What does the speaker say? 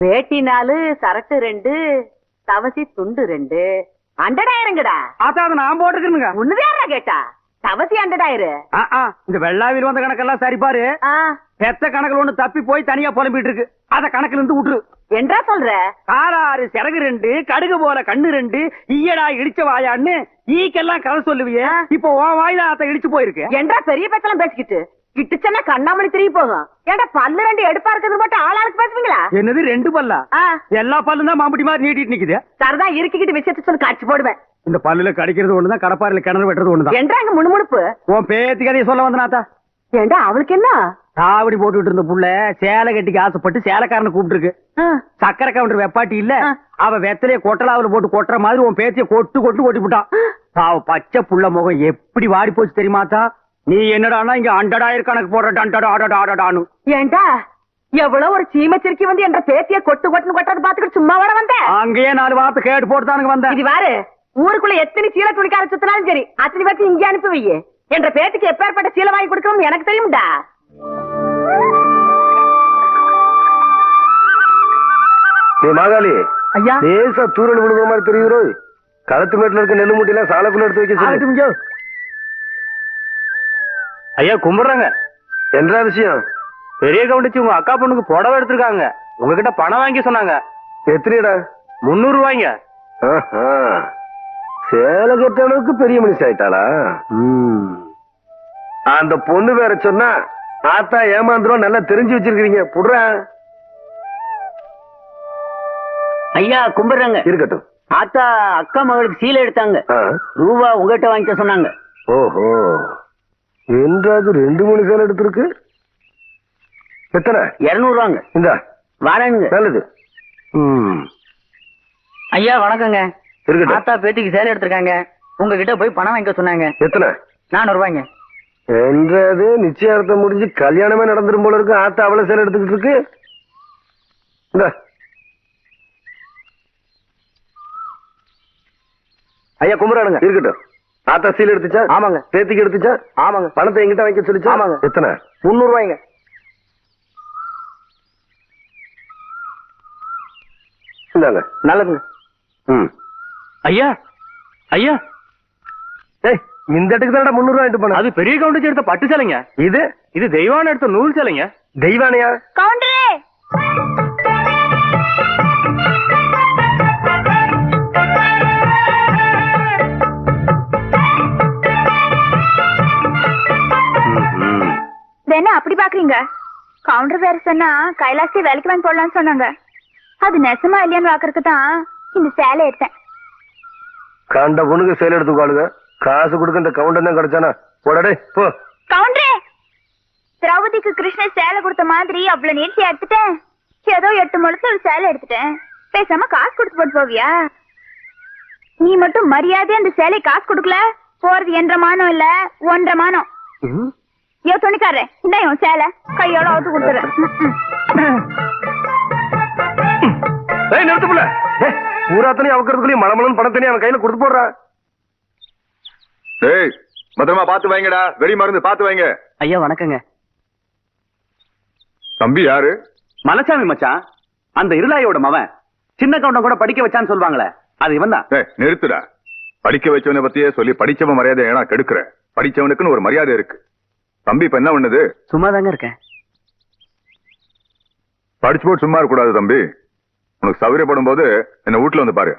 வேட்டி 4, சரட்டு 2, தவசி துண்டு 2, அண்டடாயிரங்கடா. அதான் நான் போட்டுக்கிறேங்க. ஒண்ணுதேரா கேட்டா தவசி அண்டடாயிரம். இந்த வெள்ளாவில் வந்த கணக்கெல்லாம் சரி பாரு. பெத்த கணக்குல ஒண்ணு தப்பி போய் தனியா புலம்பிட்டு இருக்கு. அத கணக்குல இருந்து விட்டுரு. என்றா சொல்ற? காராறு சிறகு 2, கடுகு போல கண்ணு 2, ஈயடா இடிச்ச வாயான்னு ஈக்கெல்லாம் கதை சொல்லுவியே. இப்போ உன் வாயில அத இடிச்சு போயிருக்கு. என்றா பெரிய பேச்செல்லாம் பேசிக்கிட்டு கிட்டுச்சன்னா கண்ணாமணி திரும்பி போகும். ஏண்டா பல்லு 2 எடுப்பா இருக்கிறது மட்டும் ஆளாளுக்கு பேசுவீங்களா? என்னது 2 பல்லா? எல்லா பல்லும் தான் மாம்பட்டி மாதிரி நீட்டிட்டு நிக்குது. சரிதான் இருக்கிட்டு விஷயத்த சொல்லி காட்சி போடுவேன். இந்த பல்லுல கடிக்கிறது ஒண்ணுதான், கடப்பாரில கிணறு வெட்டுறது ஒண்ணுதான். என்றாங்க முணுமுணுப்பு. உன் பேத்தி கதையை சொல்ல வந்தனாத்தா. ஏண்டா அவளுக்கு என்ன? தாவடி போட்டுட்டு இருந்த புள்ள சேலை கட்டிக்கு ஆசைப்பட்டு சேலைக்காரனை கூப்பிட்டு இருக்கு. சக்கரை கவுண்டர் வெப்பாட்டி இல்ல, அவ வெத்தலைய கொட்டலாவில போட்டு கொட்டுற மாதிரி உன் பேத்திய கொட்டு கொட்டி விட்டான். அவ பச்சை புள்ள முகம் எப்படி வாடி போச்சு தெரியுமாத்தா? நீ என்னடானா இங்க அண்டடாயிரம் கணக்கு போடுறான்னு. ஏண்டா எவ்வளவு ஒரு சீமச்சிருக்கி வந்து என்ற பேத்திய கொட்டுன்னு கொட்டது பாத்துக்கிட்டு சும்மா வர வந்த? அங்கேயே 4 வார்த்தை கேட்டு போட்டுதானுங்க வந்தேன். இது வாரு, ஊருக்குள்ள எத்தனை சீல துணிக்கார சுத்தினாலும் சரி அத்தனை பேருக்கு இங்கே அனுப்பி வையே. என்ற பேத்திக்கு எப்பேற்பட்ட சீலை வாங்கி கொடுக்கணும் எனக்கு தெரியும்டா. மாகாளி ஐயா, லேசா தூரல் விழுந்த மாதிரி தெரியுறோ. களத்து மேட்டுல இருக்க நெல்லு மூட்டையில சாலைக்குள்ள எடுத்து வைக்க. ஐயா கும்பிடுறாங்க. என்ன விஷயம்? பெரிய கவுண்டிச்சு உங்க அக்கா பொண்ணுக்கு புடவை எடுத்திருக்காங்க. உங்ககிட்ட பணம் வாங்கி சொன்னாங்க. எத்தனைடா? 300 ரூபாய்ங்க. சேலை கட்ட அளவுக்கு பெரிய மனுஷன் ஆயிட்டாளா? அந்த பொண்ணு வேற சொன்னா ஆத்தா ஏமாந்துரும். நல்லா தெரிஞ்சு வச்சிருக்கீங்க. புடுற ஐயா கும்பிடுறாங்க. இருக்கட்டும். ஆத்தா அக்கா மகளுக்கு சீலை எடுத்தாங்க. ரூபா உங்ககிட்ட வாங்கிக்க சொன்னாங்க. ஓஹோ, என்றாது 2-3 சேலை எடுத்திருக்கு. எத்தனை? 200 ரூபாங்க. இந்த வாரங்க. நல்லது. ஐயா வணக்கங்க. இருக்கட்டும். ஆத்தா பேத்திக்கு சேலை எடுத்திருக்காங்க. உங்ககிட்ட போய் பணம் வாங்கிக்க சொன்னாங்க. எத்தனை? 400 ரூபாய்ங்க. என்றது நிச்சயார்த்தம் முடிஞ்சு கல்யாணமே நடந்துரும் போல இருக்கு. ஆத்தா அவ்வளவு சேலை எடுத்துக்கிட்டு இருக்கு. இந்த ஐயா கும்பரானுங்க. இருக்கட்டும். ஆத்தா சீல் எடுத்துச்சா? ஆமாங்க. பேத்திக்கு எடுத்துச்சா? ஆமாங்க. பணத்தை எங்கிட்ட வாங்கி சொல்லிச்சா? ஆமாங்க. எத்தனை? 300 ரூபாய்ங்க. இந்தாங்க. நல்லதுங்க. ஐயா ஐயா, இந்த இடத்துக்கு தான் 300 ரூபாய் எடுத்து போன. அது பெரிய கவுண்டர் எடுத்த பட்டு சேலைங்க. இது தெய்வான எடுத்த நூல் சேலைங்க. தெய்வானையா? கவுண்டரே என்ன அப்படி பாக்குறீங்க? கவுண்டர் வேற சொன்னா கைலாசி வேலைக்கு வாங்கி போடலாம்னு சொன்னாங்க. அது நெசமா இல்லையான்னு பாக்குறதுக்கு தான் இந்த சேலை எடுத்தேன். கண்ட பொண்ணுக்கு சேலை எடுத்துக்காளுங்க. காசு கொடுக்க இந்த கவுண்டர் தான் கிடைச்சானா? போடடே போ. கவுண்டரே, திரௌபதிக்கு கிருஷ்ணர் சேலை கொடுத்த மாதிரி அவ்வளவு நீர்ச்சி எடுத்துட்டேன். ஏதோ 8 முழத்துல ஒரு சேலை எடுத்துட்டேன். பேசாம காசு கொடுத்து போட்டு போவியா? நீ மட்டும் மரியாதை அந்த சேலை காசு கொடுக்கல, போறது 1.5 மானம் இல்ல 1.5 மானம். ஐயோ துணிக்காரே, இந்த சேலை கையோட அவுத்து கொடுத்துறேன். நிறுத்துப்புல பூராத்தனையும் அவக்கிறதுக்குள்ளேயும் மலமலன் பணத்தனையும் அவன் கையில கொடுத்து போடுறா. டேய் பத்திரமா பாத்து வைங்கடா. வெடி மருந்து பாத்து வைங்க. ஐயா வணக்கங்க. தம்பி யாரு? மலைச்சாமி மச்சான். அந்த இருளாயோட மவன். சின்ன கவுண்டம் கூட படிக்க வச்சான்னு சொல்லுவாங்களே, அது இவன் தான். நிறுத்துடா. படிக்க வச்சவனை பத்தியே சொல்லி படிச்சவன் மரியாதை ஏன்னா கெடுக்கிற. படிச்சவனுக்குன்னு ஒரு மரியாதை இருக்கு. தம்பி இப்ப என்ன பண்ணுது? சும்மா தாங்க இருக்கேன். படிச்சு போட்டு சும்மா இருக்க கூடாது தம்பி. உனக்கு சௌகரியப்படும் போது என்ன வீட்டுல வந்து பாரு.